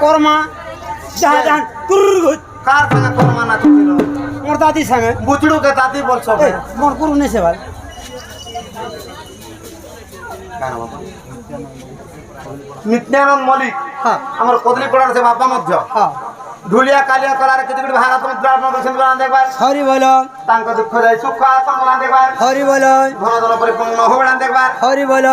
কর্মা জাহাজান কার সঙ্গে কর্মা নাচছিল মোর দাদির সঙ্গে বুচড়ুকে দাদি বলছো মোর গুরু নেছে ভাই নিত্যানন্দ মল্লিক হ্যাঁ আমার কদলি পড়ার সে বাপা মধ্য হ্যাঁ ধুলিয়া কালিয়া কলার কিছু কিছু ভারত মুদ্রা আপনার দেখবার হরি বল তাঙ্ক দুঃখ যায় সুখ সম্মান দেখবার হরি বল ধন ধন পরিপূর্ণ হবান দেখবার হরি বল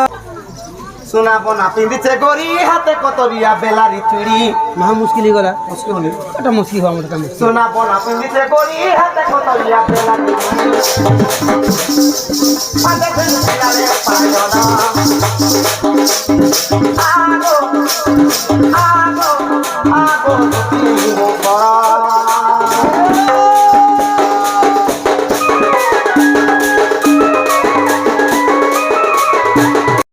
সোনা বনা পিন্দিছে গরি হাতে কতরিয়া বেলারি চুড়ি মহা মুশকিলই গলা মুশকিল হলি এটা মুশকিল হওয়া আমার কাছে সোনা বনা পিন্দিছে গরি হাতে কতরিয়া বেলারি হাতে বেলারি পায়না আগো আগো আগো